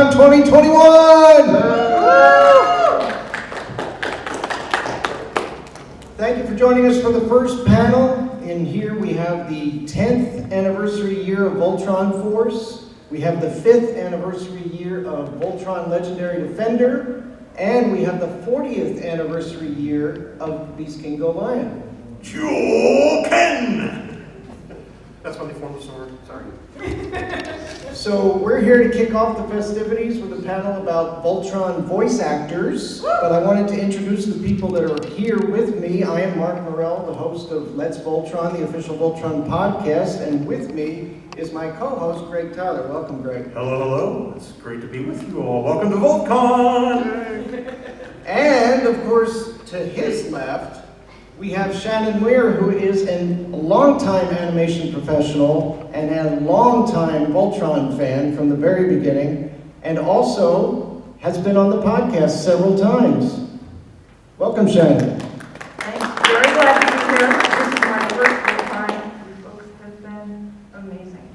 VoltCon 2021! Thank you for joining us for the first panel. In here we have the 10th anniversary year of Voltron Force. We have the 5th anniversary year of Voltron Legendary Defender. And we have the 40th anniversary year of Beast King Go Lion. Joken! That's when they formed the sword, sorry. So we're here to kick off the festivities with a panel about Voltron voice actors. But I wanted to introduce the people that are here with me. I am Marc, the host of Let's Voltron, the official Voltron podcast. And with me is my co-host, Greg Tyler. Welcome, Greg. Hello, hello. It's great to be with you all. Welcome to VoltCon! And, of course, to his left, we have Shannon Muir, who is a longtime animation professional and a longtime Voltron fan from the very beginning, and also has been on the podcast several times. Welcome, Shannon. Thanks. Very glad to be here. This is my first time. You folks have been amazing.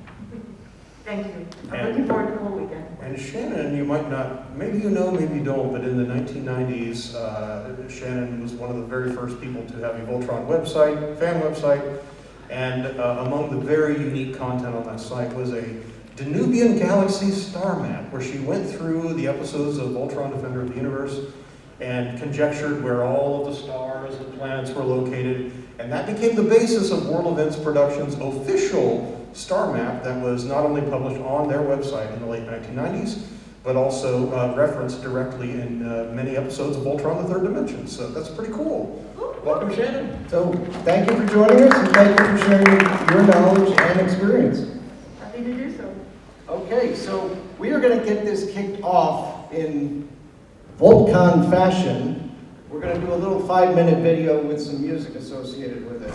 Thank you. I'm looking forward to the whole weekend. And Shannon, you might not, maybe you know, maybe you don't, but in the 1990s, Shannon was one of the very first people to have a Voltron website, fan website, and among the very unique content on that site was a Danubian Galaxy star map, where she went through the episodes of Voltron Defender of the Universe and conjectured where all of the stars and planets were located, and that became the basis of World Events Productions' official star map that was not only published on their website in the late 1990s, but also referenced directly in many episodes of Voltron the Third Dimension. So that's pretty cool. Welcome, Shannon. So thank you for joining us, and thank you for sharing your knowledge and experience. Happy to do so. Okay, so we are going to get this kicked off in VoltCon fashion. We're going to do a little 5-minute video with some music associated with it.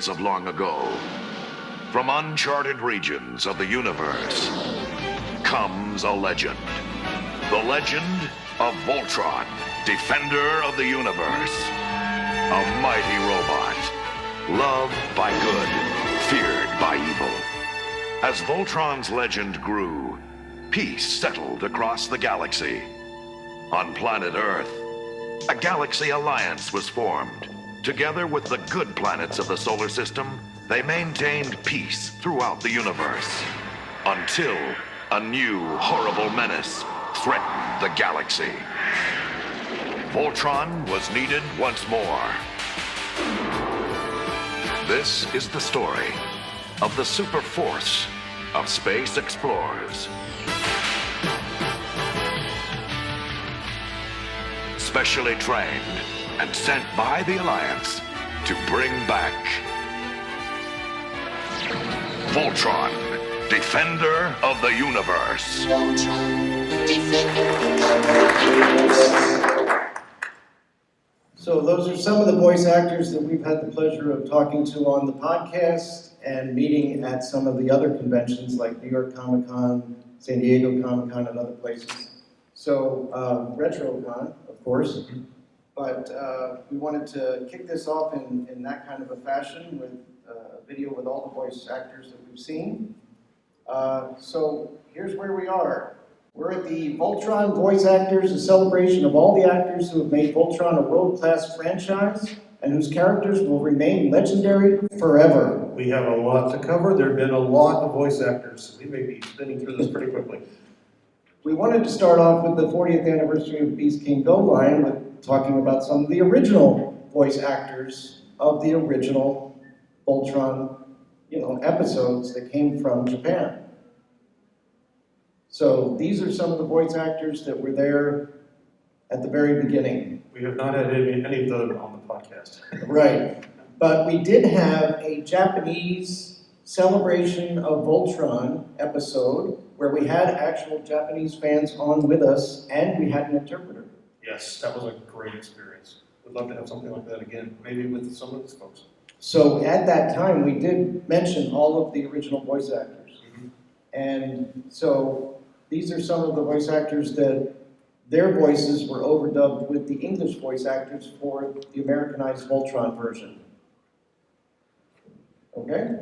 tales of long ago, from uncharted regions of the universe, comes a legend. The legend of Voltron, defender of the universe. A mighty robot, loved by good, feared by evil. As Voltron's legend grew, peace settled across the galaxy. On planet Earth, a galaxy alliance was formed. Together with the good planets of the solar system, they maintained peace throughout the universe. Until a new, horrible menace threatened the galaxy. Voltron was needed once more. This is the story of the super force of space explorers. Specially trained and sent by the Alliance to bring back Voltron, defender of the universe. So those are some of the voice actors that we've had the pleasure of talking to on the podcast and meeting at some of the other conventions like New York Comic-Con, San Diego Comic-Con, and other places. So RetroCon, of course, but we wanted to kick this off in that kind of a fashion with a video with all the voice actors that we've seen. So here's where we are. We're at the Voltron Voice Actors, a celebration of all the actors who have made Voltron a world-class franchise and whose characters will remain legendary forever. We have a lot to cover. There have been a lot of voice actors. We may be spinning through this pretty quickly. We wanted to start off with the 40th anniversary of Beast King Go Lion with talking about some of the original voice actors of the original Voltron, episodes that came from Japan. So these are some of the voice actors that were there at the very beginning. We have not had any of them on the podcast. Right. But we did have a Japanese celebration of Voltron episode where we had actual Japanese fans on with us and we had an interpreter. Yes, that was a great experience. We'd love to have something like that again, maybe with some of these folks. So at that time, we did mention all of the original voice actors. Mm-hmm. And so these are some of the voice actors that their voices were overdubbed with the English voice actors for the Americanized Voltron version. Okay?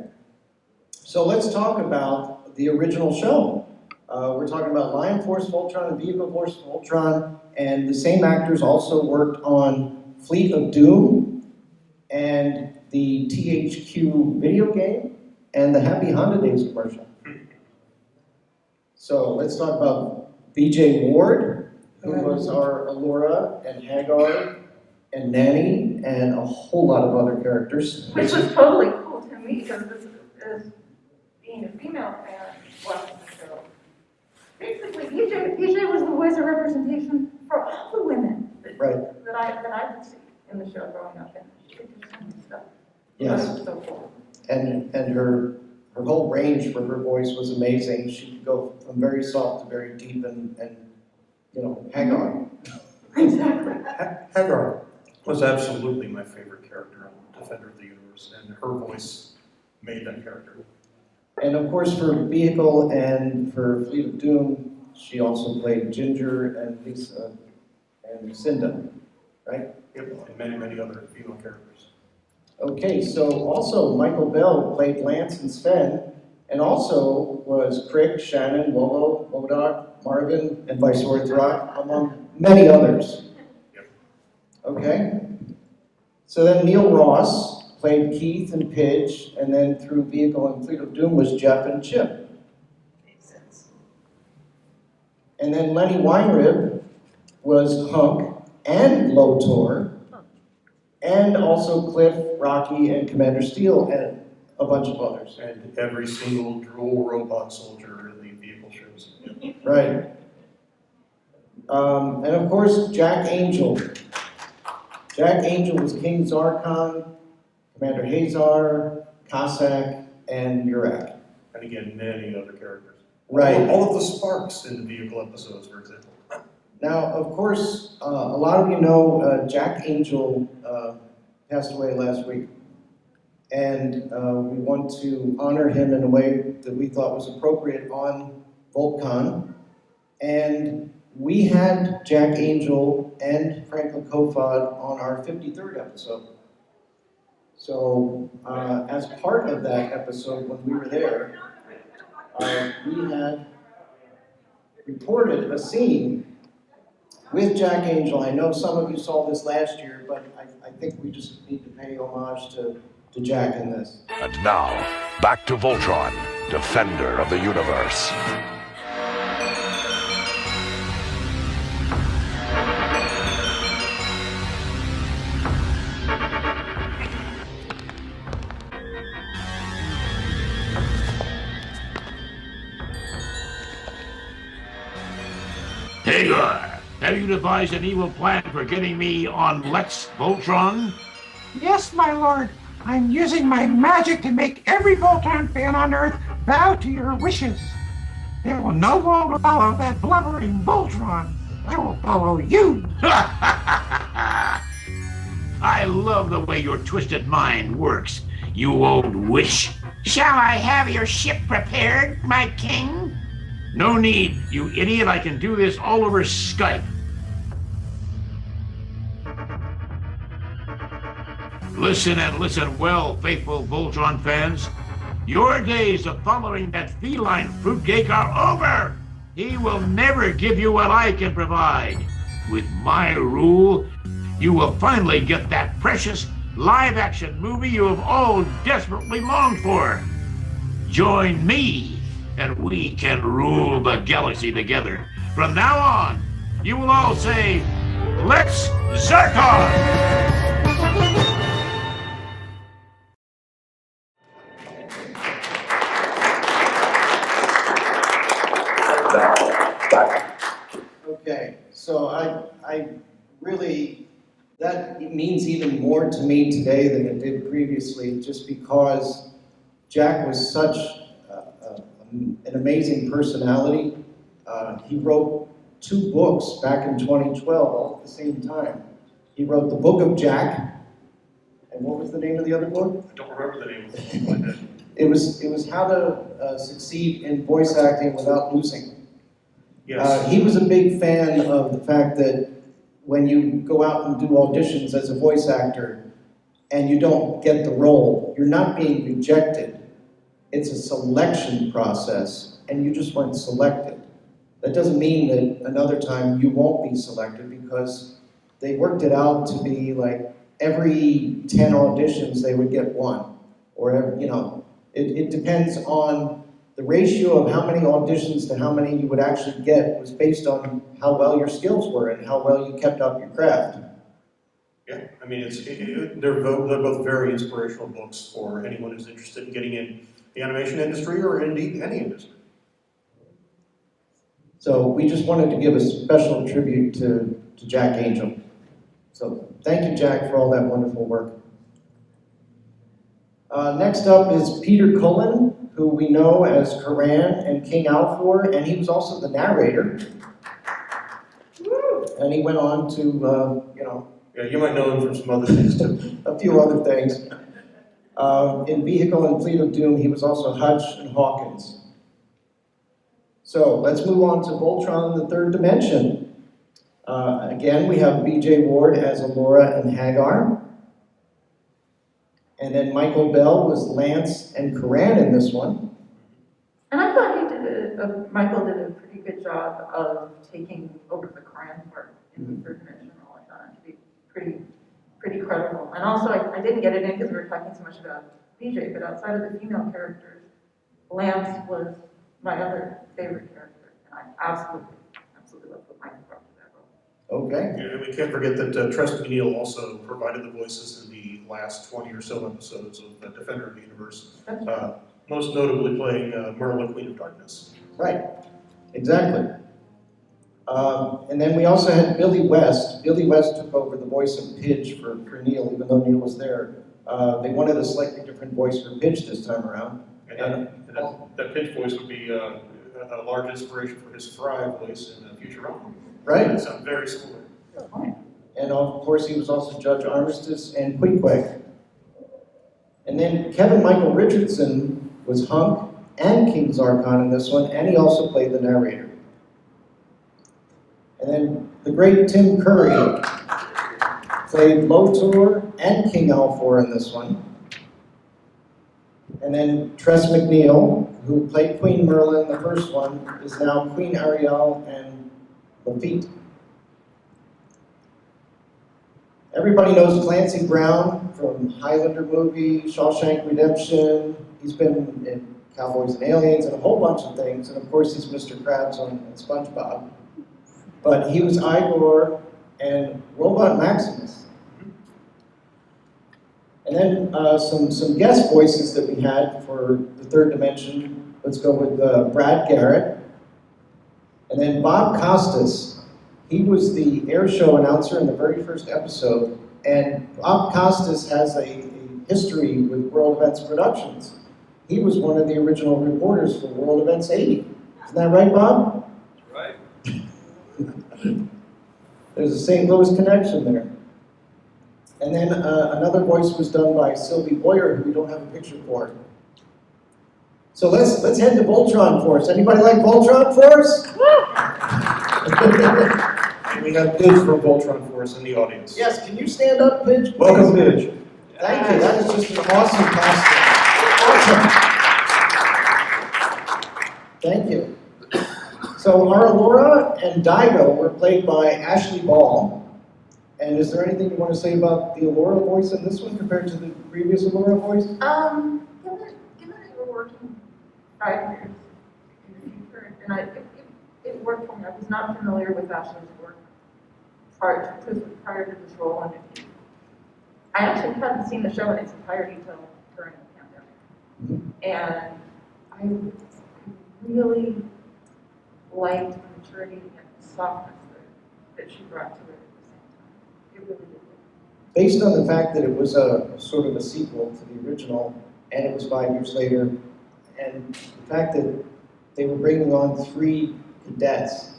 So let's talk about the original show. We're talking about Lion Force Voltron and Vehicle Force Voltron, and the same actors also worked on Fleet of Doom and the THQ video game and the Happy Honda Days commercial. So let's talk about BJ Ward, who was our Allura and Hagar and Nanny and a whole lot of other characters. Which was totally cool to me, because this is being a female fan watching the show. Basically, PJ was the voice of representation for all the women that I could see in the show growing up, and she could do some stuff. Yes. That was so cool. And her whole range for her voice was amazing. She could go from very soft to very deep and Hagar. Exactly. Hagar was absolutely my favorite character on Defender of the Universe, and her voice made that character. And of course, for Vehicle and for Fleet of Doom, she also played Ginger and Lisa and Cinda, right? Yep, and many, many other female characters. Okay, so also Michael Bell played Lance and Sven, and also was Crick, Shannon, Lolo, Modoc, Marvin, and Viceroy Throck, among many others. Yep. Okay? So then Neil Ross played Keith and Pidge, and then through Vehicle and Fleet of Doom was Jeff and Chip. Makes sense. And then Lenny Weinrib was Hunk and Lotor, and also Cliff, Rocky, and Commander Steele, and a bunch of others. And every single drool robot soldier in the vehicle shows. Right. And of course, Jack Angel. Jack Angel was King Zarkon, Commander Hazar, Cossack, and Murak. And again, many other characters. Right. All of the Sparks in the vehicle episodes, for example. Now, of course, a lot of you know Jack Angel passed away last week. And we want to honor him in a way that we thought was appropriate on VoltCon. And we had Jack Angel and Franklin Kofod on our 53rd episode. So as part of that episode, when we were there, we had recorded a scene with Jack Angel. I know some of you saw this last year, but I think we just need to pay homage to Jack in this. And now, back to Voltron, Defender of the Universe. Hagar, have you devised an evil plan for getting me on Lex Voltron? Yes, my lord. I'm using my magic to make every Voltron fan on Earth bow to your wishes. They will no longer follow that blubbering Voltron. I will follow you. I love the way your twisted mind works, you old wish. Shall I have your ship prepared, my king? No need, you idiot. I can do this all over Skype. Listen and listen well, faithful Voltron fans. Your days of following that feline fruitcake are over. He will never give you what I can provide. With my rule, you will finally get that precious live-action movie you have all desperately longed for. Join me, and we can rule the galaxy together. From now on, you will all say, "Let's Zerkon!" Okay, so I really, that means even more to me today than it did previously, just because Jack was such an amazing personality. He wrote 2 books back in 2012, all at the same time. He wrote the Book of Jack, and what was the name of the other book? I don't remember the name of it. It was How to Succeed in Voice Acting Without Losing. Yes. He was a big fan of the fact that when you go out and do auditions as a voice actor and you don't get the role, you're not being rejected. It's a selection process, and you just weren't selected. That doesn't mean that another time you won't be selected, because they worked it out to be like every 10 auditions they would get 1. Or, you know, it depends on the ratio of how many auditions to how many you would actually get was based on how well your skills were and how well you kept up your craft. Yeah, I mean, they're both very inspirational books for anyone who's interested in getting in the animation industry or indeed any industry. So we just wanted to give a special tribute to Jack Angel. So thank you, Jack, for all that wonderful work. Next up is Peter Cullen, who we know as Karan and King Alfor, and he was also the narrator. And he went on to, you know... Yeah, you might know him from some other things too. A few other things. In Vehicle and Fleet of Doom, he was also Hutch and Hawkins. So let's move on to Voltron, the Third Dimension. Again, we have B.J. Ward as Alora and Hagar. And then Michael Bell was Lance and Karan in this one. And I thought Michael did a pretty good job of taking over the Karan part in the Third Dimension role. I found it to be pretty credible. And also, I didn't get it in because we were talking so much about BJ, but outside of the female characters, Lance was my other favorite character, and I absolutely love what Michael brought to that role. Okay. Yeah, and we can't forget that Tress McNeil also provided the voices in the last 20 or so episodes of Defender of the Universe, most notably playing Morrell, Queen of Darkness. Right, exactly. And then we also had Billy West. Billy West took over the voice of Pidge for Neil, even though Neil was there. They wanted a slightly different voice for Pidge this time around. And that Pidge voice would be a large inspiration for his Fry voice in Futurama. Right. It sounds very similar. And of course, he was also Judge Armistice and Queequeg. And then Kevin Michael Richardson was Hunk and King Zarkon in this one, and he also played the narrator. And then the great Tim Curry played Lotor and King Alfor in this one. And then Tress MacNeille, who played Queen Merlin in the first one, is now Queen Ariel and Lafitte. Everybody knows Clancy Brown from Highlander movie, Shawshank Redemption. He's been in Cowboys and Aliens and a whole bunch of things. And of course, he's Mr. Krabs on SpongeBob. But he was Igor and Robot Maximus. And then some guest voices that we had for the third dimension. Let's go with Brad Garrett. And then Bob Costas. He was the air show announcer in the very first episode. And Bob Costas has a history with World Events Productions. He was one of the original reporters for World Events 80. Isn't that right, Bob? Right. There's a St. Louis connection there. And then another voice was done by Sylvie Boyer, who we don't have a picture for. So let's head to Voltron Force. Anybody like Voltron Force? And we have Pidge from Voltron Voice in the audience. Yes, can you stand up, Pidge? please? Welcome, Pidge. Thank you. That is just an awesome costume. Awesome. Thank you. So our Allura and Daigo were played by Ashley Ball. And is there anything you want to say about the Allura voice in this one compared to the previous Allura voice? Given that you're working 5 years in the future, and it worked for me. I was not familiar with Ashley's work prior to this role. And I actually hadn't seen the show in its entirety until during the pandemic. And I really liked the maturity and the softness that she brought to it at the same time. It really did. Based on the fact that it was a sort of a sequel to the original, and it was 5 years later, and the fact that they were bringing on 3 cadets,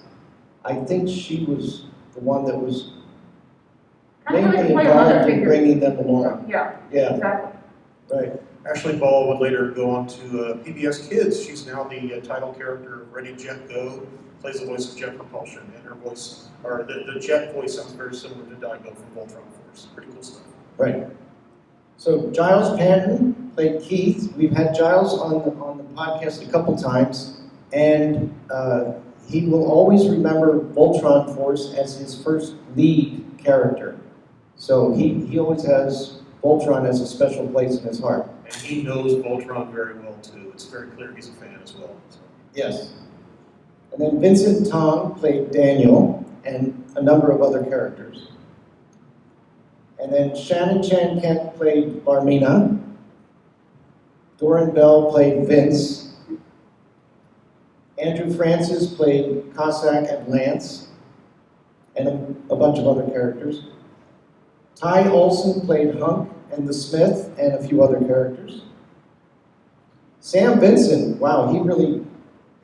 I think she was the one that was mainly involved in bringing them along. Yeah, Yeah, exactly. right. Ashley Ball would later go on to PBS Kids. She's now the title character of Ready, Jet, Go, plays the voice of Jet Propulsion, and her voice, or the Jet voice sounds very similar to Daigo from Voltron Force. Pretty cool stuff. Right. So Giles Panton played Keith. We've had Giles on the podcast a couple times, and he will always remember Voltron Force as his first lead character. So he always has Voltron as a special place in his heart. And he knows Voltron very well, too. It's very clear he's a fan as well. So. Yes. And then Vincent Tong played Daniel and a number of other characters. And then Shannon Chan Kent played Barmina. Doran Bell played Vince. Andrew Francis played Cossack and Lance, and a bunch of other characters. Ty Olson played Hunk and the Smith, and a few other characters. Sam Vincent, wow, he really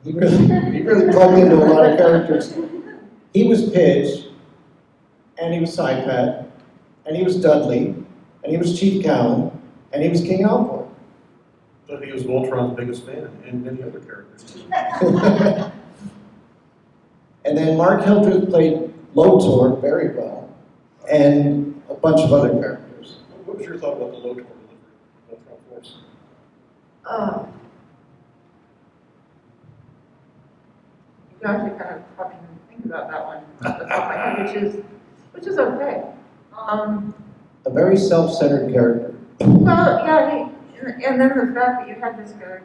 plugged into a lot of characters. He was Pidge, and he was Sidepad, and he was Dudley, and he was Chief Cowan, and he was King Alford. But he was Voltron's biggest fan, and many other characters too. And then Marc Hildreth played Lotor very well, and a bunch of other characters. What was your thought about the Lotor delivery of Voltron Force? You actually kind of probably didn't think about that one off the top of my head, which is okay. A very self-centered character. Well, yeah, and then the fact that you had this guy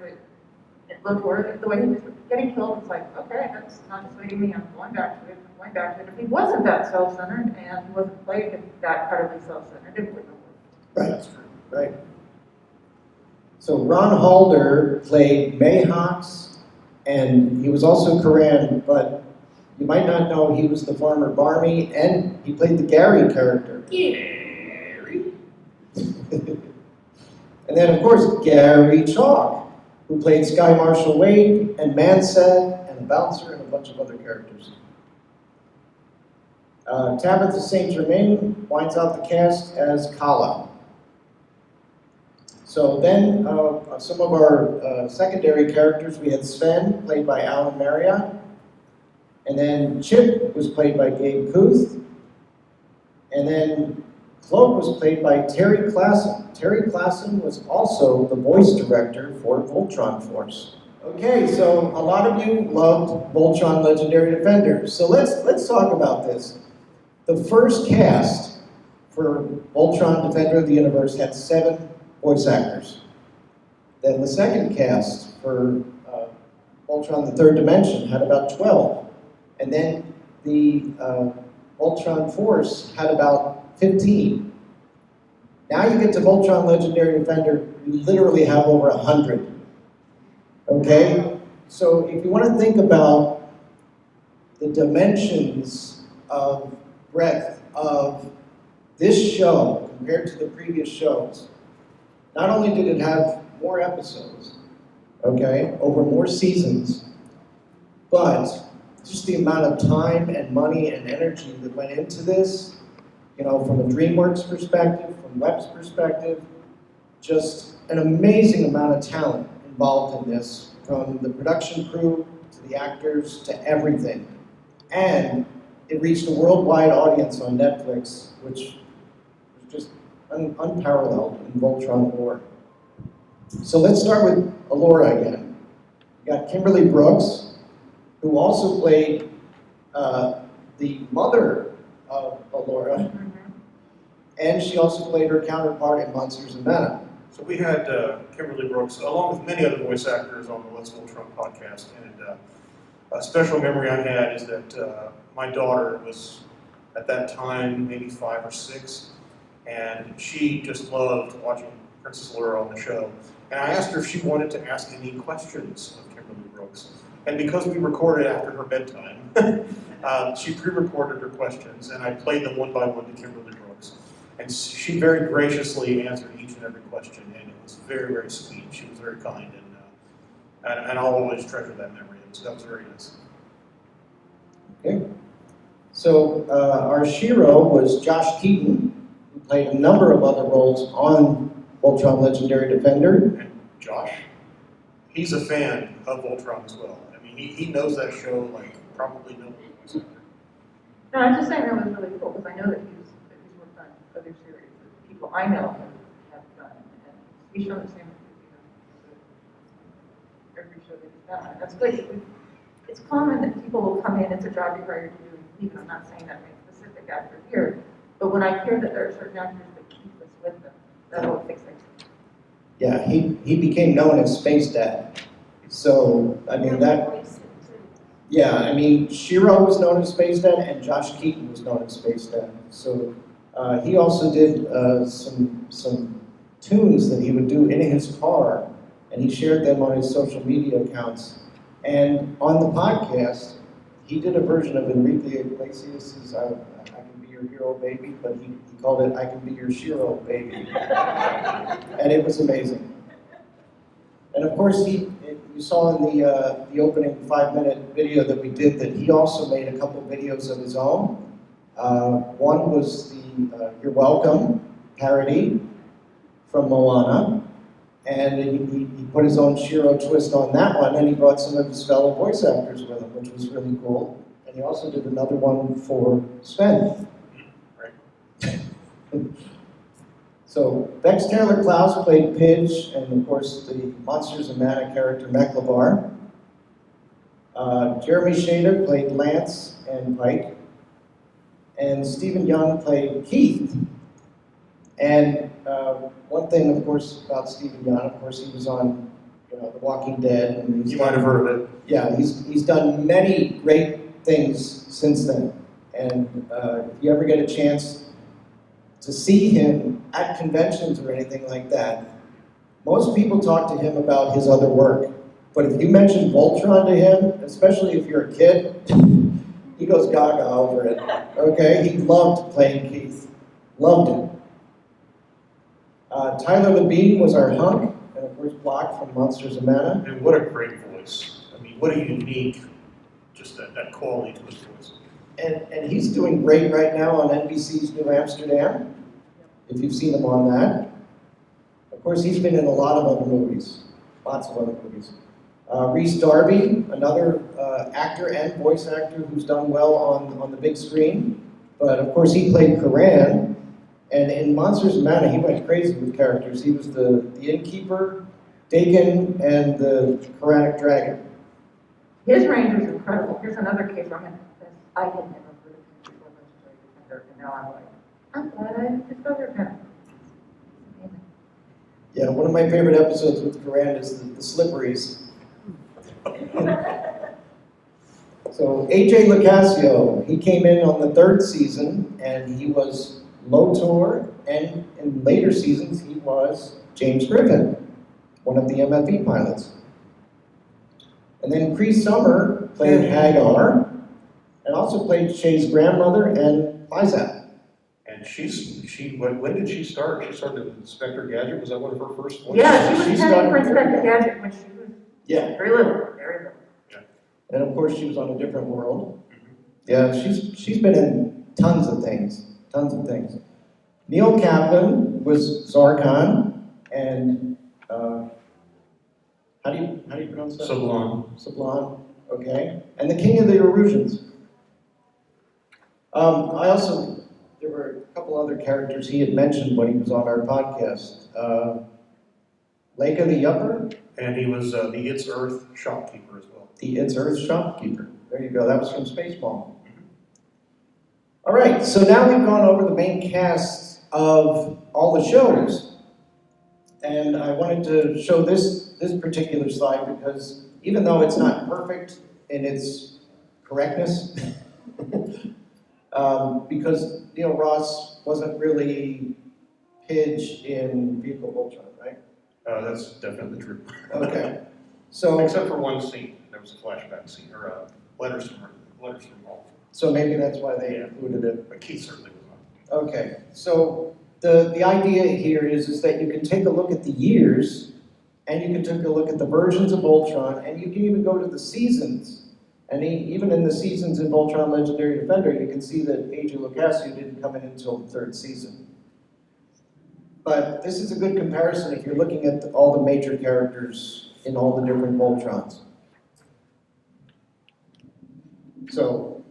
that looked worth the way he was getting killed, it's like, okay, that's not dissuading me, I'm going back to it, If he wasn't that self-centered and he wasn't playing that incredibly self-centered, it wouldn't have worked. Right, that's true. Right. So Ron Halder played Mayhawks, and he was also Karan, but you might not know he was the farmer Barmy, and he played the Gary character. Gary. And then, of course, Gary Chalk, who played Sky Marshal Wade and Manset and the Bouncer and a bunch of other characters. Tabitha St. Germain winds out the cast as Kala. So then, some of our secondary characters, we had Sven, played by Alan Marriott, and then Chip was played by Gabe Kuth, and then Cloak was played by Terry Klassen. Terry Klassen was also the voice director for Voltron Force. Okay, so a lot of you loved Voltron Legendary Defenders. So let's talk about this. The first cast for Voltron Defender of the Universe had 7 voice actors. Then the second cast for Voltron the Third Dimension had about 12. And then the Voltron Force had about 15. Now you get to Voltron Legendary Defender, you literally have over 100. Okay? So if you want to think about the dimensions of breadth of this show compared to the previous shows, not only did it have more episodes, okay, over more seasons, but just the amount of time and money and energy that went into this, you know, from a DreamWorks perspective, from Web's perspective, just an amazing amount of talent involved in this, from the production crew to the actors to everything. And it reached a worldwide audience on Netflix, which was just unparalleled in Voltron lore. So let's start with Allura again. We got Kimberly Brooks, who also played the mother of Allura, and she also played her counterpart in Monsters and Men. So we had Kimberly Brooks, along with many other voice actors on the Let's Voltron podcast, and a special memory I had is that my daughter was, at that time, maybe 5 or 6, and she just loved watching Princess Allura on the show. And I asked her if she wanted to ask any questions of Kimberly Brooks. And because we recorded after her bedtime, she pre-recorded her questions, and I played them one by one to Kimberly Brooks. And she very graciously answered each and every question, and it was very, very sweet. She was very kind, and I'll always treasure that memory. That was very nice. Okay. So our Shiro was Josh Keaton, who played a number of other roles on Voltron Legendary Defender. And Josh, he's a fan of Voltron as well. I mean, he knows that show like probably no one. No, I'm just saying that was really cool, because I know that he's worked on other series that people I know have done, and we show the same every show that he's done. That's great. It's common that people will come in, it's a job you're hired to do, and leave. I'm not saying that makes specific actor here, but when I hear that there are certain actors that keep us with them, that'll fix things. Yeah, he became known as Space Dad. So, I mean, yeah, I mean, Shiro was known as Space Dad, and Josh Keaton was known as Space Dad. So, he also did some tunes that he would do in his car, and he shared them on his social media accounts. And on the podcast, he did a version of Enrique Iglesias' I Can Be Your Hero Baby, but he called it I Can Be Your Shiro Baby. And it was amazing. And of course, you saw in the opening 5-minute video that we did that he also made a couple videos of his own. One was the You're Welcome parody from Moana. And he put his own Shiro twist on that one, and he brought some of his fellow voice actors with him, which was really cool. And he also did another one for Sven. Right. So Bex Taylor Klaus played Pidge, and of course the Monsters and Mana character Meklevar. Jeremy Shader played Lance and Pike. And Stephen Young played Keith. And one thing, of course, about Stephen Young, of course, he was on, The Walking Dead. And You might have heard of it. Yeah, he's done many great things since then. And if you ever get a chance to see him at conventions or anything like that, most people talk to him about his other work. But if you mention Voltron to him, especially if you're a kid, he goes gaga over it. Okay, he loved playing Keith. Loved it. Tyler Labine was our hunk, and of course Block from Monsters and Mana. And what a great voice. I mean, what a unique, just that quality to his voice. And he's doing great right now on NBC's New Amsterdam, if you've seen him on that. Of course, he's been in a lot of other movies, lots of other movies. Rhys Darby, another actor and voice actor who's done well on the big screen. But of course, he played Karan. And in Monsters of Mana, he went crazy with characters. He was the innkeeper, Dakin, and the Quranic dragon. His range was incredible. Here's another case where I had never heard of him before Legendary Defender, and now I'm glad I discovered him. Amazing. Yeah, one of my favorite episodes with Karan is the Slipperies. So AJ Lucasio, he came in on the 3rd season, and he was Lotor, and in later seasons, he was James Griffin, one of the MFE pilots. And then Cree Summer played Hagar, and also played Shay's grandmother and Lysa. And when did she start? She started with Inspector Gadget. Was that one of her first ones? Yeah, she was She's heading done- for Inspector Gadget when she was very little, very little. And of course, she was on A Different World. Yeah, she's been in tons of things. Neil Kaplan was Zarkon, and how do you pronounce that? Sublon, okay. And the King of the Erusians. There were a couple other characters he had mentioned when he was on our podcast. Leica the Yupper. And he was the It's Earth shopkeeper as well. The It's Earth shopkeeper. There you go. That was from Spaceball. All right, so now we've gone over the main cast of all the shows. And I wanted to show this particular slide because even though it's not perfect in its correctness, because Neil Ross wasn't really Pidge in Vehicle Voltron, right? That's definitely true. Okay. So except for one scene, there was a flashback scene, or letters from home. So maybe that's why they included it. But Keith certainly was not. Okay. So the idea here is that you can take a look at the years, and you can take a look at the versions of Voltron, and you can even go to the seasons. And even in the seasons in Voltron Legendary Defender, you can see that AJ Lucasio didn't come in until the 3rd season. But this is a good comparison if you're looking at all the major characters in all the different Voltrons. So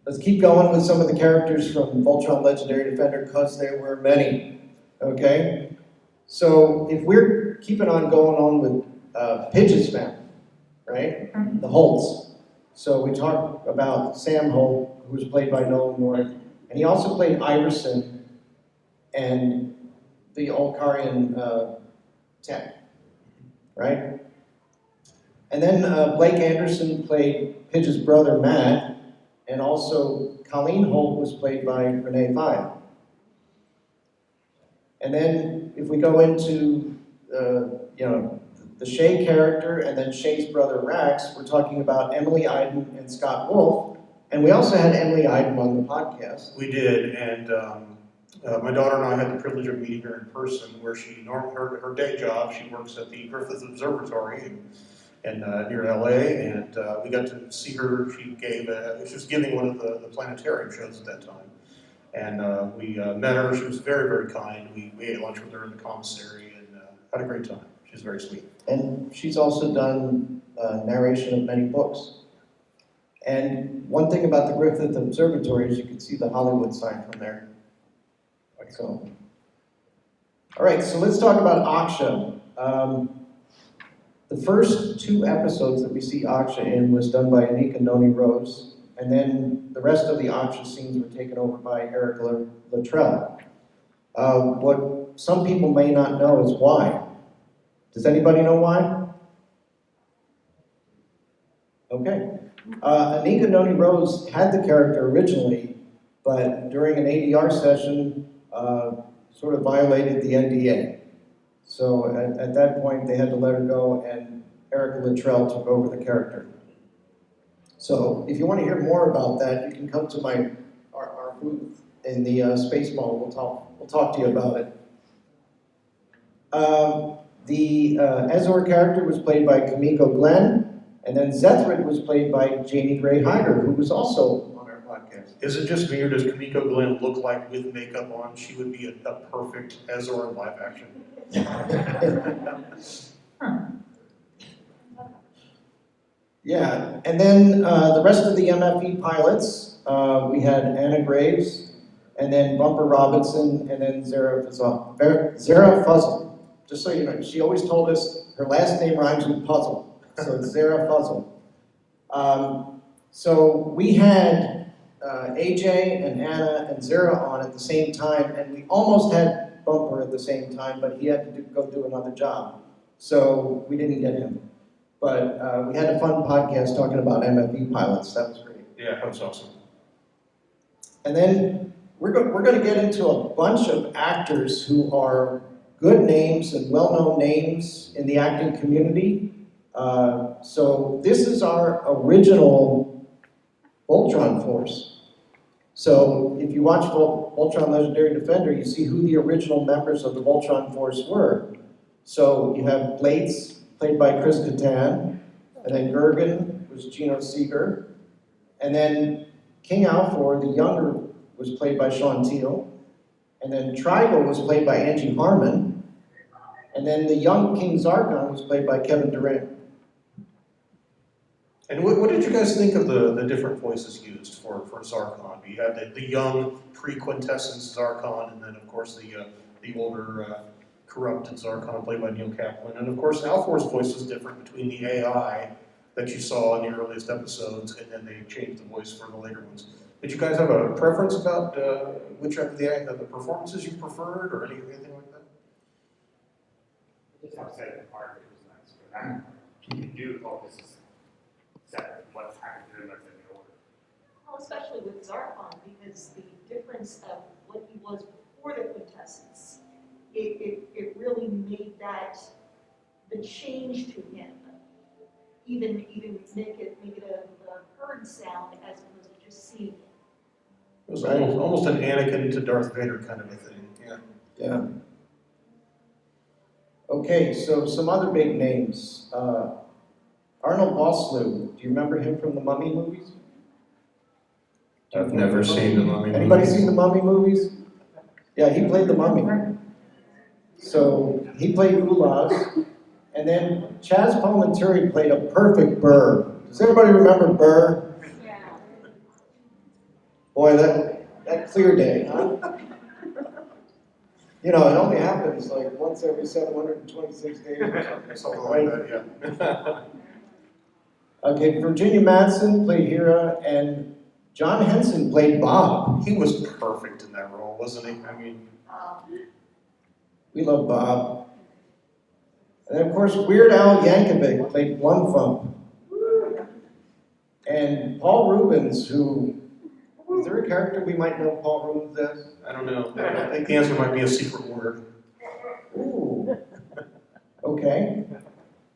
let's keep going with some of the characters from Voltron Legendary Defender because there were many. Okay? So if we're keeping on going on with Pidge's family, right? The Holts. So we talked about Sam Holt, who was played by Nolan North, and he also played Iverson and the Olkarian tech, right? And then Blake Anderson played Pidge's brother Matt, and also Colleen Holt was played by Renee Fine. And then if we go into the Shay character and then Shay's brother Rax, we're talking about Emily Iden and Scott Wolf. And we also had Emily Iden on the podcast. We did, and my daughter and I had the privilege of meeting her in person, where her day job, she works at the Griffith Observatory in near LA, and we got to see her. She was giving one of the planetarium shows at that time, and we met her. She was very, very kind. We ate lunch with her in the commissary and had a great time. She's very sweet. And she's also done narration of many books. And one thing about the Griffith Observatory is you can see the Hollywood sign from there. So, all right, so let's talk about Aksha. The first 2 episodes that we see Aksha in was done by Anika Noni Rose, and then the rest of the Aksha scenes were taken over by Eric Luttrell. What some people may not know is why. Does anybody know why? Okay. Anika Noni Rose had the character originally, but during an ADR session, sort of violated the NDA. So at that point, they had to let her go, and Eric Luttrell took over the character. So if you want to hear more about that, you can come to our booth in the Space Mall. We'll talk to you about it. The Ezor character was played by Kamiko Glenn, and then Zethrid was played by Janie Gray Hyder, who was also on our podcast. Is it just me, or does Kamiko Glenn look like with makeup on she would be a perfect Ezor in live action? Yeah, and then the rest of the MFE pilots, we had Anna Graves, and then Bumper Robinson, and then Zara Fuzzle. Just so you know, she always told us her last name rhymes with puzzle, so it's Zara Fuzzle. So we had AJ and Anna and Zara on at the same time, and we almost had Bumper at the same time, but he had to go do another job, so we didn't get him. But we had a fun podcast talking about MFE pilots. That was great. Yeah, that was awesome. And then we're going to get into a bunch of actors who are good names and well-known names in the acting community. So this is our original Voltron force. So if you watch Voltron Legendary Defender, you see who the original members of the Voltron force were. So you have Blades, played by Chris Kattan, and then Gergen was Gino Seeger, and then King Alfor, the younger, was played by Sean Teal, and then Tribal was played by Angie Harmon, and then the young King Zarkon was played by Kevin Durant. And what did you guys think of the different voices used for Zarkon? You had the young pre-quintessence Zarkon, and then of course the older corrupted Zarkon played by Neil Kaplan. And of course Alfor's voice was different between the AI that you saw in the earliest episodes, and then they changed the voice for the later ones. Did you guys have a preference about which of the performances you preferred, or anything like that? I just want to say that Marc was nice, but you can do all this set what's happening in the order. Well, especially with Zarkon, because the difference of what he was before the quintessence, it really made that the change to him even make it a heard sound as opposed to just seeing it. It was almost an Anakin to Darth Vader kind of a thing. Yeah. Yeah. Okay, so some other big names. Arnold Vosloo, do you remember him from the Mummy movies? I've never seen the Mummy movies. Anybody seen the Mummy movies? Yeah, he played the Mummy. So he played Ulaz, and then Chaz Palminteri played a perfect Burr. Does everybody remember Burr? Yeah. Boy, that clear day, huh? You know, it only happens like once every 726 days or something. Something like that, yeah. Okay, Virginia Madsen played Hera, and John Henson played Bob. He was perfect in that role, wasn't he? I mean, We love Bob. And then, of course, Weird Al Yankovic played Blumthump. And Paul Rubens, who, is there a character we might know Paul Rubens as? I don't know. I think the answer might be a secret word. Ooh. Okay.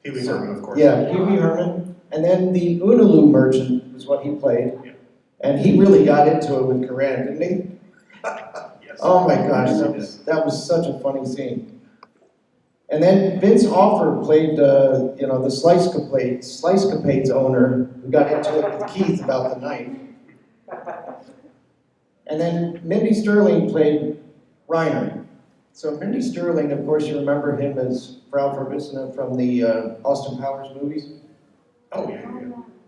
Pee Wee Herman, of course. Yeah, Pee Wee Herman. And then the Unaloo merchant was what he played. Yeah. And he really got into it with Corinne, didn't he? Yes. Oh my gosh, that was such a funny scene. And then Vince Offer played, the Slicecapades owner who got into it with Keith about the knife. And then Mindy Sterling played Reiner. So Mindy Sterling, of course, you remember him as Frau Verbissina from the Austin Powers movies. Oh, yeah.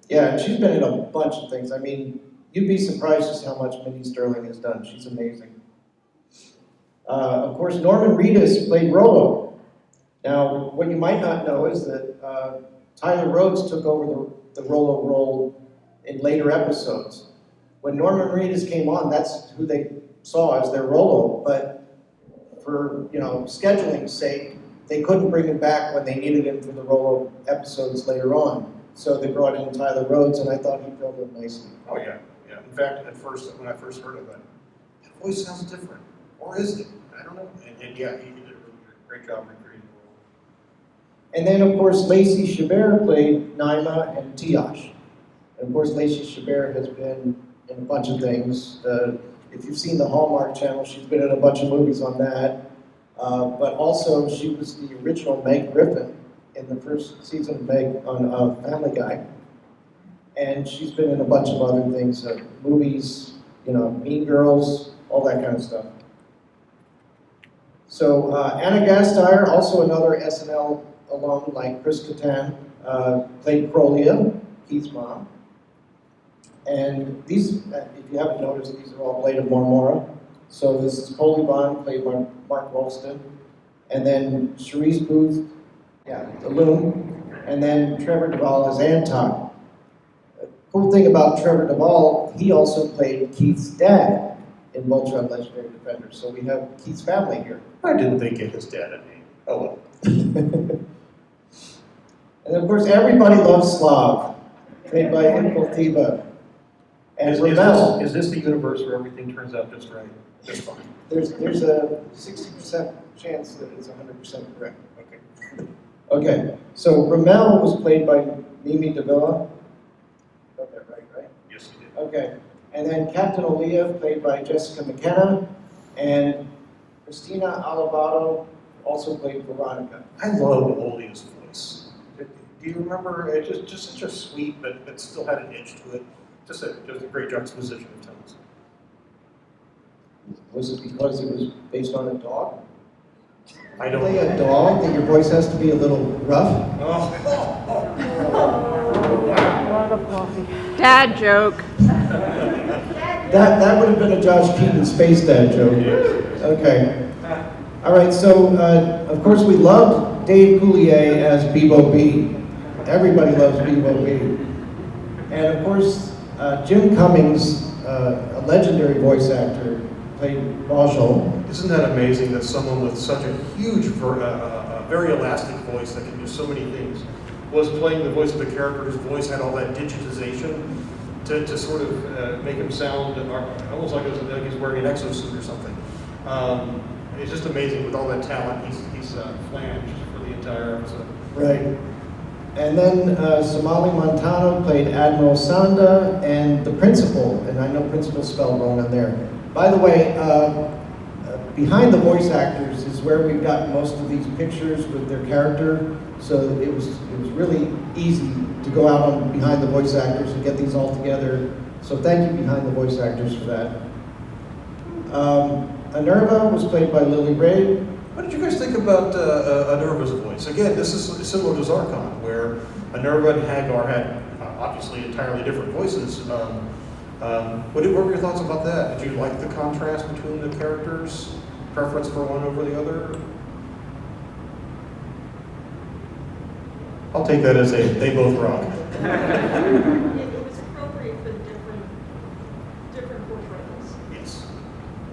Yeah, and she's been in a bunch of things. I mean, you'd be surprised just how much Mindy Sterling has done. She's amazing. Of course, Norman Reedus played Rollo. Now, what you might not know is that Tyler Rhodes took over the Rollo role in later episodes. When Norman Reedus came on, that's who they saw as their Rollo, but for scheduling's sake, they couldn't bring him back when they needed him for the Rollo episodes later on. So they brought in Tyler Rhodes, and I thought he filled in nicely. Oh, yeah. Yeah. In fact, when I first heard of it, that voice sounds different. Or is it? I don't know. And yeah, he did a great job recreating the role. And then, of course, Lacey Chabert played Naima and Tiash. And of course, Lacey Chabert has been in a bunch of things. If you've seen the Hallmark Channel, she's been in a bunch of movies on that. But also, she was the original Meg Griffin in the first season of Meg on Family Guy. And she's been in a bunch of other things, movies, Mean Girls, all that kind of stuff. So Anna Gasteyer, also another SNL alum like Chris Kattan, played Prolia, Keith's mom. And these, if you haven't noticed, these are all Blade of Marmora. So this is Polly Bond, played by Marc Rolston. And then Cherise Booth, the Loom. And then Trevor Duvall as Anton. The cool thing about Trevor Duvall, he also played Keith's dad in Voltron Legendary Defender. So we have Keith's family here. I didn't think it his dad and me. Oh well. And of course, everybody loves Slav, played by Impultiva. And Ramel. Is this the universe where everything turns out just right? Just fine. There's a 60% chance that it's 100% correct. Okay. Okay, so Ramel was played by Mimi Davila. Got that right? Yes, you did. Okay, and then Captain Olia, played by Jessica McKenna, and Christina Alabado also played Veronica. I love Olia's voice. Do you remember? It just such a sweet, but still had an edge to it. Just a great juxtaposition of tones. Was it because it was based on a dog? I don't Play a dog that your voice has to be a little rough? Dad joke. That would have been a Josh Keaton Space Dad joke. Okay. All right, so of course we loved Dave Coulier as Bebo B. Everybody loves Bebo B. And of course, Jim Cummings, a legendary voice actor, played Vajol. Isn't that amazing that someone with such a huge, very elastic voice that can do so many things was playing the voice of a character whose voice had all that digitization to sort of make him sound almost like he's wearing an exosuit or something. It's just amazing with all that talent he's flanged for the entire episode. Right. And then Somali Montano played Admiral Sanda and the principal, and I know principal spelled wrong on there. By the way, behind the voice actors is where we've got most of these pictures with their character. So it was really easy to go out on behind the voice actors and get these all together. So thank you behind the voice actors for that. Anerva was played by Lily Ray. What did you guys think about Anerva's voice? Again, this is similar to Zarkon, where Anerva and Hagar had obviously entirely different voices. What were your thoughts about that? Did you like the contrast between the characters? Preference for one over the other? I'll take that as they both rock. It was appropriate for the different portrayals. Yes.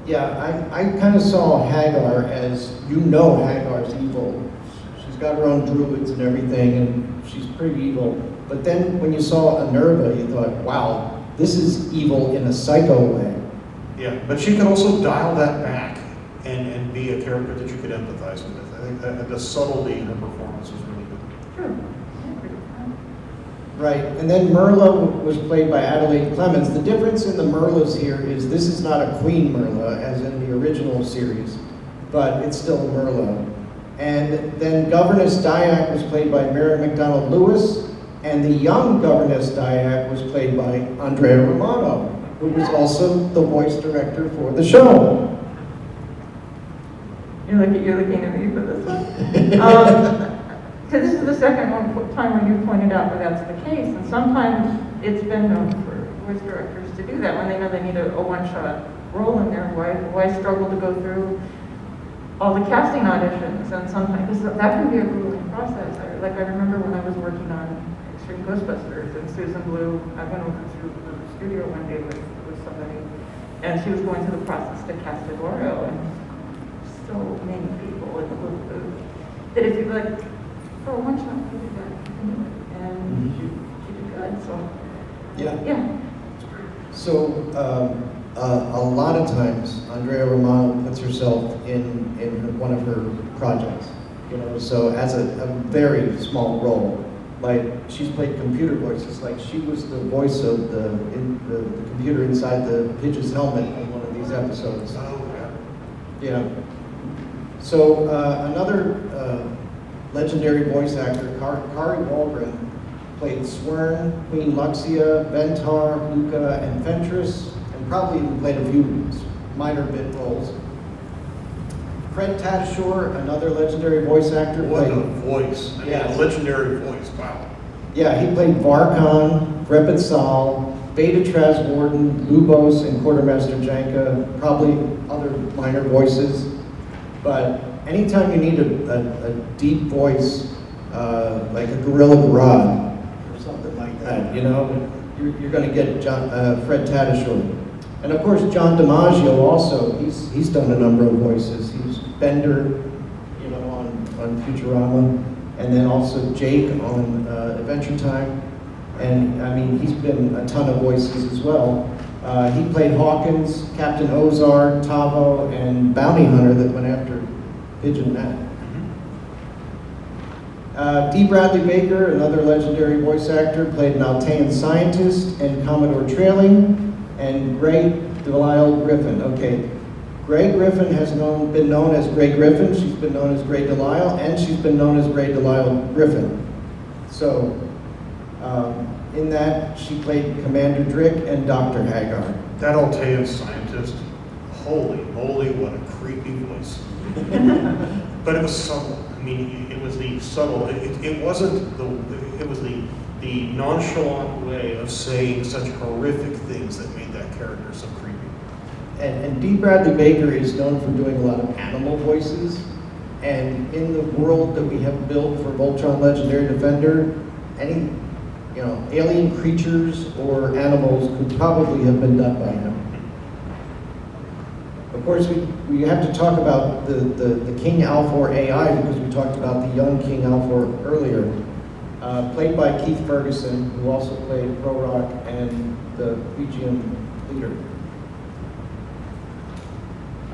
Yeah, I kind of saw Hagar as, Hagar's evil. She's got her own druids and everything, and she's pretty evil. But then when you saw Anerva, you thought, wow, this is evil in a psycho way. Yeah, but she could also dial that back and be a character that you could empathize with. I think that the subtlety in her performance was really good. Sure. Right, and then Merla was played by Adelaide Clemens. The difference in the Merlas here is this is not a Queen Merla, as in the original series, but it's still a Merla. And then Governess Dyack was played by Mary McDonald Lewis, and the young Governess Dyack was played by Andrea Romano, who was also the voice director for the show. You're looking at me for this one. So this is the second time when you pointed out that that's the case, and sometimes it's been known for voice directors to do that when they know they need a one-shot role in there. Why struggle to go through all the casting auditions? And sometimes because that can be a grueling process. I remember when I was working on Extreme Ghostbusters, and Susan Blue, I went over to the studio one day with somebody, and she was going through the process to cast Eduardo, and so many people, that if you like. For one shot, you did that, and she did good, so. Yeah. So a lot of times, Andrea Romano puts herself in one of her projects, so as a very small role. Like, she's played computer voices, like she was the voice of the computer inside the Pidge's helmet in one of these episodes. Oh, Yeah. So another legendary voice actor, Kari Wahlgren, played Swern, Queen Luxia, Ventar, Luca, and Fentress, and probably even played a few minor bit roles. Fred Tatasciore, another legendary voice actor. What a played, voice. I mean, Yes. a legendary voice. Wow. yeah, he played VoltCon, Repetsal, Beta Traswarden, Lubos, and Quartermaster Janka, probably other minor voices. But anytime you need a deep voice, like a Gorilla Grodd or something like that, you know, you're going to get Fred Tatasciore. And of course, John DiMaggio also, he's done a number of voices. He was Bender, you know, on Futurama, and then also Jake on Adventure Time. And I mean, he's been a ton of voices as well. He played Hawkins, Captain Ozar, Tavo, and Bounty Hunter that went after Pigeon Matt. D. Bradley Baker, another legendary voice actor, played an Altean scientist and Commodore Trailing, and Grey Delisle Griffin. Okay, Grey Griffin has been known as Grey Griffin, she's been known as Grey Delisle, and she's been known as Grey Delisle Griffin. So, in that, she played Commander Drick and Dr. Hagar. That Altean scientist, holy moly, what a creepy voice. But it was subtle. I mean, it was the subtle, it wasn't the, it was the nonchalant way of saying such horrific things that made that character so creepy. And D. Bradley Baker is known for doing a lot of animal voices. And in the world that we have built for Voltron Legendary Defender, any alien creatures or animals could probably have been done by him. Of course, we have to talk about the King Alfor AI because we talked about the young King Alfor earlier, played by Keith Ferguson, who also played Pro-Rock and the BGM leader.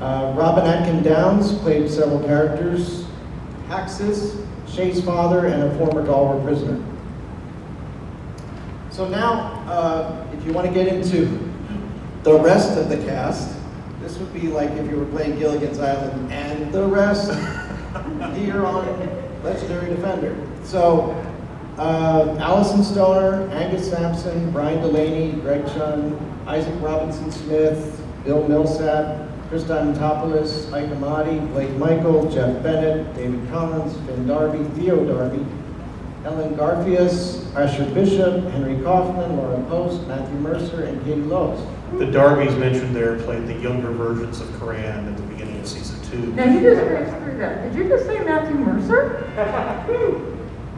Robin Atkin Downs played several characters, Haxus, Shay's father, and a former Galwar prisoner. So now, if you want to get into the rest of the cast, this would be like if you were playing Gilligan's Island and the rest here on Legendary Defender. So, Allison Stoner, Angus Sampson, Brian Delaney, Greg Chun, Isaac Robinson Smith, Bill Millsap, Chris Diamantopoulos, Ike Amati, Blake Michael, Jeff Bennett, David Collins, Finn Darby, Theo Darby, Ellen Garfias, Asher Bishop, Henry Kaufman, Laura Post, Matthew Mercer, and Katie Lowe's. The Darbys mentioned there played the younger versions of Koran at the beginning of season 2. Now, you just raced through that. Did you just say Matthew Mercer?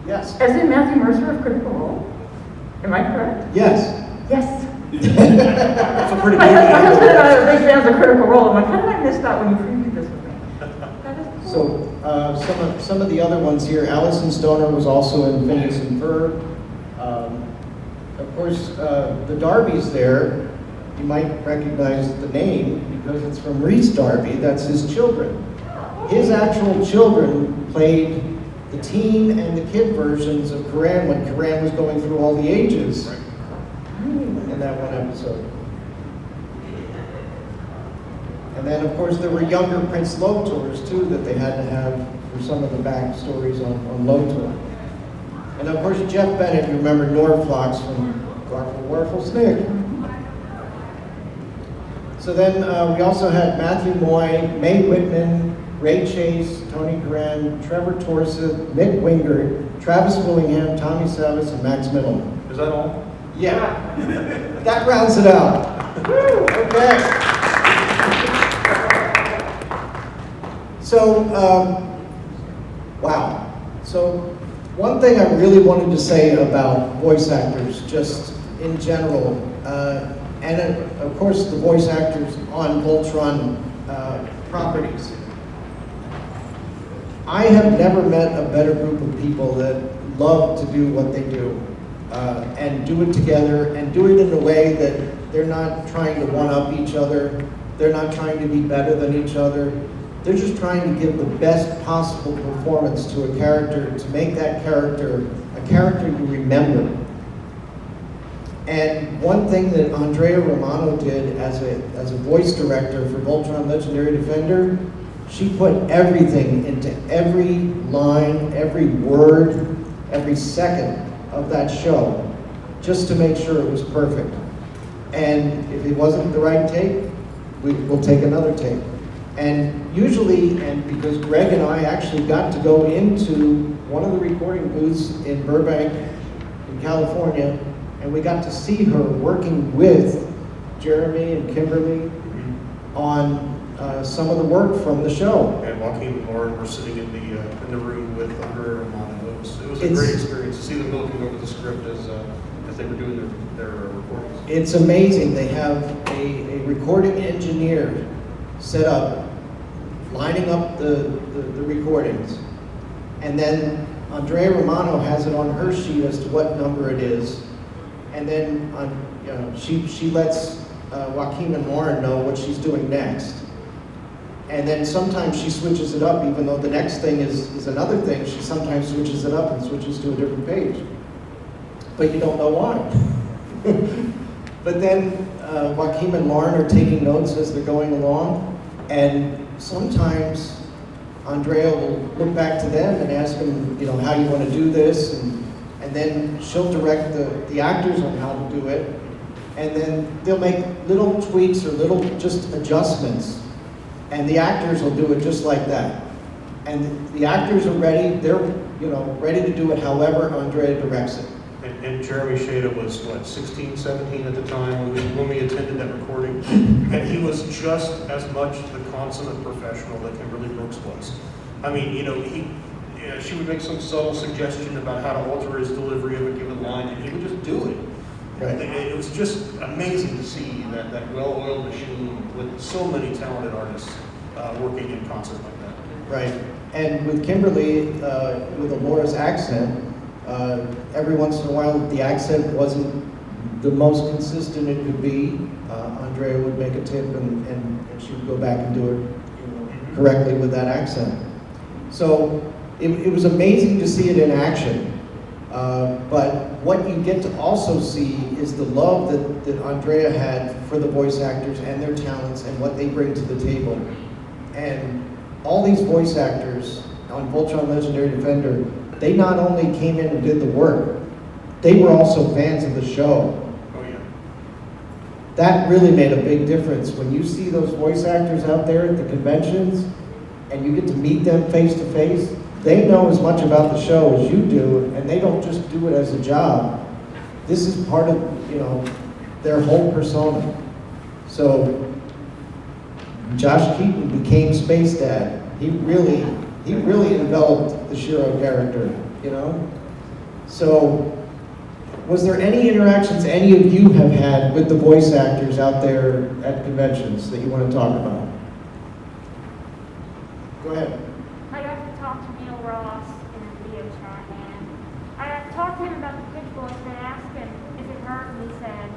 Yes. As in Matthew Mercer of Critical Role? Am I correct? Yes. Yes. That's a pretty My big husband and I deal. are big fans of Critical Role. I'm like, how did I miss that when you previewed this with me? That is cool. So some of the other ones here, Allison Stoner was also in Phineas and Ferb. Of course, the Darbys there, you might recognize the name because it's from Reese Darby, that's his children. His actual children played the teen and the kid versions of Koran when Koran was going through all the ages in that one episode. And then, of course, there were younger Prince Lotor's too that they had to have for some of the backstories on Lotor. And of course, Jeff Bennett, you remember Norflox from Garfield Warful Snick. So then we also had Matthew Moy, Mae Whitman, Ray Chase, Tony Coran, Trevor Torsa, Mick Wingert, Travis Willingham, Tommy Savis, and Max Middleman. Is that all? Yeah, that rounds it out. Okay. So, wow. So, one thing I really wanted to say about voice actors, just in general, and of course the voice actors on Voltron properties. I have never met a better group of people that love to do what they do and do it together and do it in a way that they're not trying to one-up each other. They're not trying to be better than each other. They're just trying to give the best possible performance to a character to make that character a character you remember. And one thing that Andrea Romano did as a voice director for Voltron Legendary Defender, she put everything into every line, every word, every second of that show, just to make sure it was perfect. And if it wasn't the right take, we'll take another take. And usually, and because Greg and I actually got to go into one of the recording booths in Burbank, in California, and we got to see her working with Jeremy and Kimberly on some of the work from the show. And Joaquin and Lauren were sitting in the room with Andrea Romano. It was a great experience to see them looking over the script as they were doing their recordings. It's amazing. They have a recording engineer set up, lining up the recordings, and then Andrea Romano has it on her sheet as to what number it is, and then she lets Joaquin and Lauren know what she's doing next. And then sometimes she switches it up, even though the next thing is another thing. She sometimes switches it up and switches to a different page. But you don't know why. But then Joaquin and Lauren are taking notes as they're going along, and sometimes Andrea will look back to them and ask them, how you want to do this, and then she'll direct the actors on how to do it, and then they'll make little tweaks or little just adjustments. And the actors will do it just like that. And the actors are ready, they're ready to do it however Andrea directs it. And Jeremy Shada was, 16, 17 at the time when we attended that recording. And he was just as much the consummate professional that Kimberly Brooks was. I mean, she would make some subtle suggestion about how to alter his delivery of a given line, and he would just do it. Right. It was just amazing to see that well-oiled machine with so many talented artists working in concert like that. Right. And with Kimberly, with Alora's accent, every once in a while the accent wasn't the most consistent it could be. Andrea would make a tip and she would go back and do it correctly with that accent. So it was amazing to see it in action. But what you get to also see is the love that Andrea had for the voice actors and their talents and what they bring to the table. And all these voice actors on Voltron Legendary Defender, they not only came in and did the work, they were also fans of the show. Oh yeah. That really made a big difference. When you see those voice actors out there at the conventions and you get to meet them face to face, they know as much about the show as you do, and they don't just do it as a job. This is part of, their whole persona. So Josh Keaton became Space Dad. He really enveloped the Shiro character, So was there any interactions any of you have had with the voice actors out there at conventions that you want to talk about? Go ahead. I got to talk to Neil Ross in a video chat, and I talked to him about the pitch voice, and I asked him if it hurt, and he said,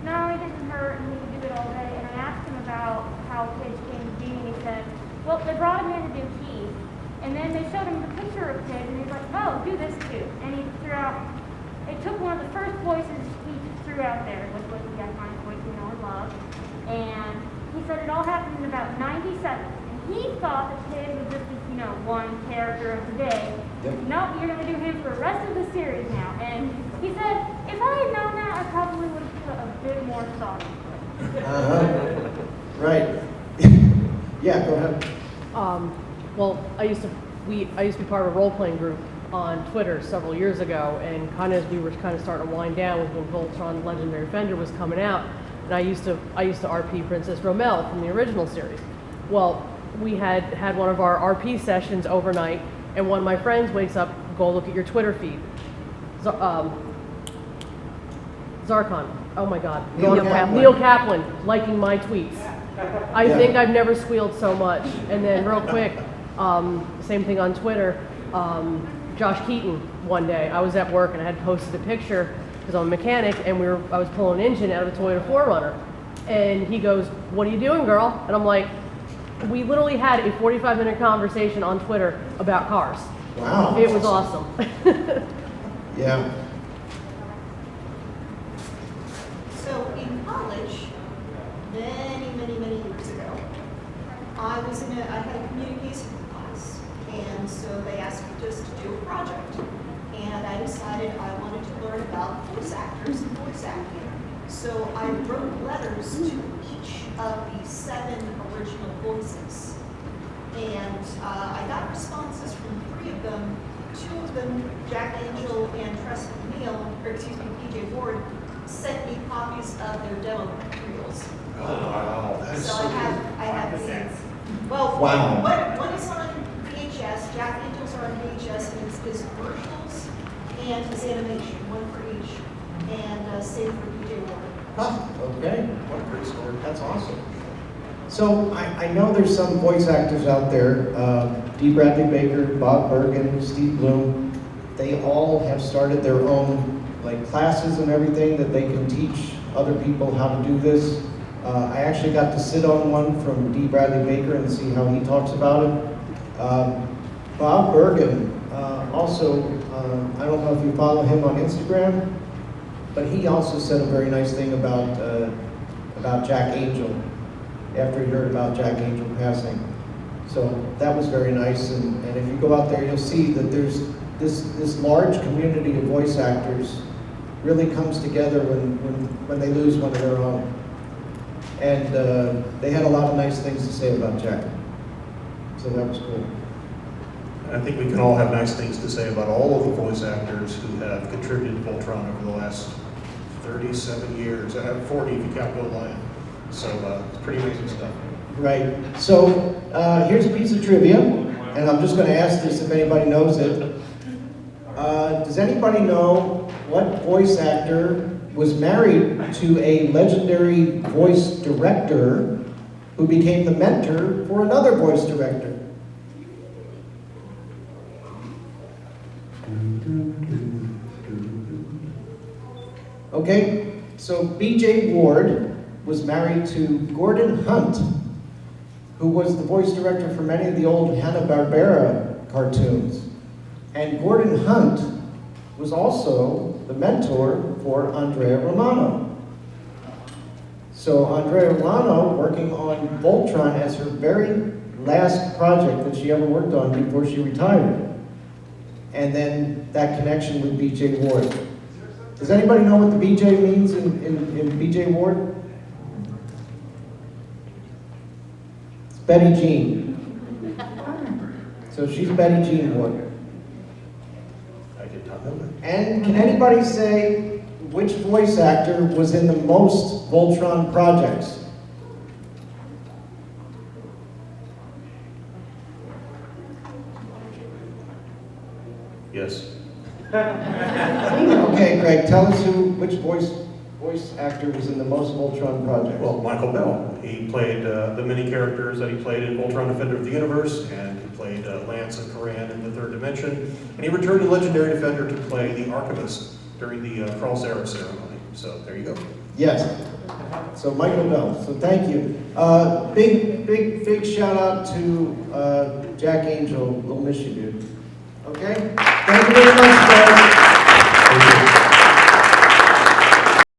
no, it didn't hurt, and he could do it all day. And I asked him about how Pidge came to be, and he said, well, they brought him in to do Keith, and then they showed him the picture of Pidge, and he's like, oh, do this too. And he threw out, they took one of the first voices he threw out there, which was the iconic voice we know and love, and he said it all happened in about 90 seconds. He thought that Pidge was just, one character of the day. Yep. Nope, you're going to do him for the rest of the series now. And he said, if I had known that, I probably would have put a bit more thought into it. Right. Yeah, go ahead. Well, I used to be part of a role-playing group on Twitter several years ago, and kind of as we were kind of starting to wind down with when Voltron Legendary Defender was coming out, and I used to RP Princess Rommel from the original series. Well, we had one of our RP sessions overnight, and one of my friends wakes up, go look at your Twitter feed. Zarkon, oh my God. Neil Kaplan liking my tweets. I think I've never squealed so much. And then real quick, same thing on Twitter, Josh Keaton one day, I was at work and I had posted a picture because I'm a mechanic, and I was pulling an engine out of a Toyota 4Runner. And he goes, what are you doing, girl? And I'm like, we literally had a 45-minute conversation on Twitter about cars. Wow. It was awesome. Yeah. So in college, many years ago, I had a communication class, and so they asked me just to do a project. And I decided I wanted to learn about voice actors and voice acting. So I wrote letters to each of the 7 original voices And I got responses from 3 of them. 2 of them, Jack Angel and Preston Neal, or excuse me, PJ Ward, sent me copies of their demo reels. Oh, wow, that is So so I have these. Well, Wow. one is on VHS, Jack Angel's are on VHS, and it's his commercials and his animation, one for each, and same for PJ Ward. Huh, okay. What a great story. That's awesome. So I know there's some voice actors out there, D. Bradley Baker, Bob Bergen, Steve Bloom. They all have started their own like classes and everything that they can teach other people how to do this. I actually got to sit on one from D. Bradley Baker and see how he talks about it. Bob Bergen also, I don't know if you follow him on Instagram, but he also said a very nice thing about Jack Angel after he heard about Jack Angel passing. So that was very nice, and if you go out there, you'll see that there's this large community of voice actors really comes together when they lose one of their own. And they had a lot of nice things to say about Jack. So that was cool. I think we can all have nice things to say about all of the voice actors who have contributed to Voltron over the last 37 years. I have 40 if you count Bill Lyon. So it's pretty amazing stuff. Right. So here's a piece of trivia, and I'm just going to ask this if anybody knows it. Does anybody know what voice actor was married to a legendary voice director who became the mentor for another voice director? Okay, so B.J. Ward was married to Gordon Hunt, who was the voice director for many of the old Hanna-Barbera cartoons. And Gordon Hunt was also the mentor for Andrea Romano. So Andrea Romano, working on Voltron as her very last project that she ever worked on before she retired. And then that connection with B.J. Ward. Does anybody know what the B.J. means in B.J. Ward? It's Betty Jean. So she's Betty Jean Ward. I did not know that. And can anybody say which voice actor was in the most Voltron projects? Yes. Okay, Greg, tell us which voice actor was in the most Voltron projects. Well, Michael Bell. He played the many characters that he played in Voltron Defender of the Universe, and he played Lance and Koran in the Third Dimension. And he returned to Legendary Defender to play the Archivist during the Cross Era ceremony. So there you go. Yes. So Michael Bell. So thank you. Big shout out to Jack Angel. We'll miss you, dude. Okay? Thank you very much, guys. Thank you.